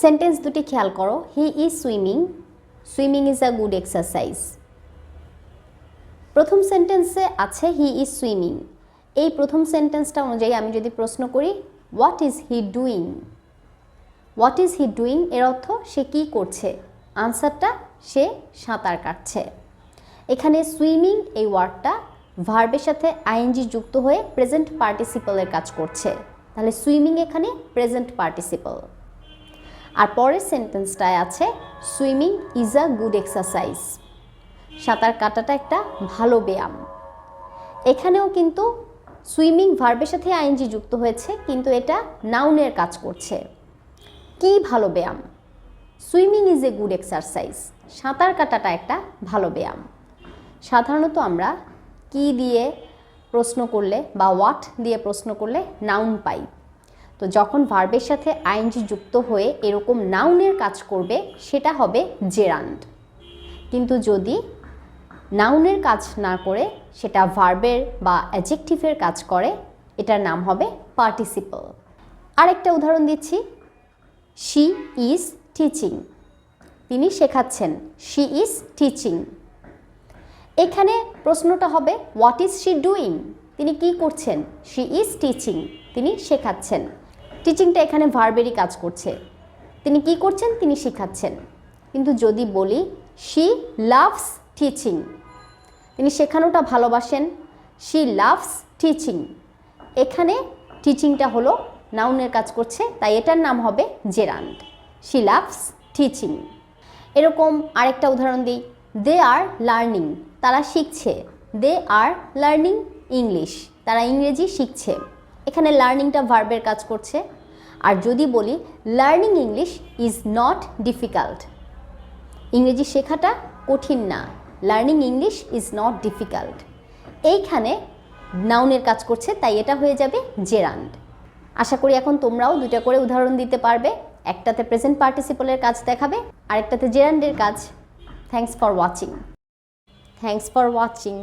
Sentence দুটি খেয়াল করো। He is swimming, swimming is a good exercise. প্রথম সেন্টেন্সে আছে হি ইজ সুইমিং। এই প্রথম সেন্টেন্সটা অনুযায়ী আমি যদি প্রশ্ন করি what is he doing, what is he doing এর অর্থ সে কী করছে। আনসারটা সে সাঁতার কাটছে। এখানে সুইমিং এই ওয়ার্ডটা ভার্বের সাথে আইএনজি যুক্ত হয়ে প্রেজেন্ট পার্টিসিপলের কাজ করছে, তাহলে সুইমিং এখানে প্রেজেন্ট পার্টিসিপল। আর পরের সেন্টেন্সটায় আছে swimming is a good exercise, সাঁতার কাটাটা একটা ভালো ব্যায়াম। এখানেও কিন্তু সুইমিং ভার্বের সাথে আইএনজি যুক্ত হয়েছে, কিন্তু এটা নাউনের কাজ করছে। কি ভালো ব্যায়াম? Swimming is a good exercise, সাঁতার কাটাটা একটা ভালো ব্যায়াম। সাধারণত আমরা কি দিয়ে প্রশ্ন করলে বা হোয়াট দিয়ে প্রশ্ন করলে নাউন পাই। তো যখন ভার্বের সাথে আইএনজি যুক্ত হয়ে এরকম নাউনের কাজ করবে সেটা হবে জেরান্ড। কিন্তু যদি নাউনের কাজ না করে সেটা ভার্বের বা অ্যাডজেক্টিভের কাজ করে, এটার নাম হবে পার্টিসিপল। আরেকটা উদাহরণ দিচ্ছি, শি ইজ টিচিং, তিনি শেখাচ্ছেন। She is teaching. এখানে প্রশ্নটা হবে হোয়াট ইজ শি ডুইং, তিনি কি করছেন। শি ইজ টিচিং, তিনি শেখাচ্ছেন। টিচিংটা এখানে ভার্বেরই কাজ করছে। তিনি কি করছেন, তিনি শেখাচ্ছেন। কিন্তু যদি বলি শি লাভস টিচিং, তিনি শেখানোটা ভালোবাসেন। শি লাভস টিচিং, এখানে টিচিংটা হলো নাউনের কাজ করছে, তাই এটার নাম হবে জেরান্ড। She loves teaching. এরকম আরেকটা উদাহরণ দিই, দে আর লার্নিং, তারা শিখছে। দে আর লার্নিং ইংলিশ, তারা ইংরেজি শিখছে। এখানে লার্নিংটা ভার্বের কাজ করছে। আর যদি বলি learning English is not difficult, ইংরেজি শেখাটা কঠিন না। Learning English is not difficult, এইখানে নাউনের কাজ করছে, তাই এটা হয়ে যাবে জেরান্ড। আশা করি এখন তোমরাও দুটা করে উদাহরণ দিতে পারবে। একটাতে প্রেজেন্ট পার্টিসিপলের কাজ দেখাবে, আরেকটাতে জেরান্ডের কাজ। Thanks for watching.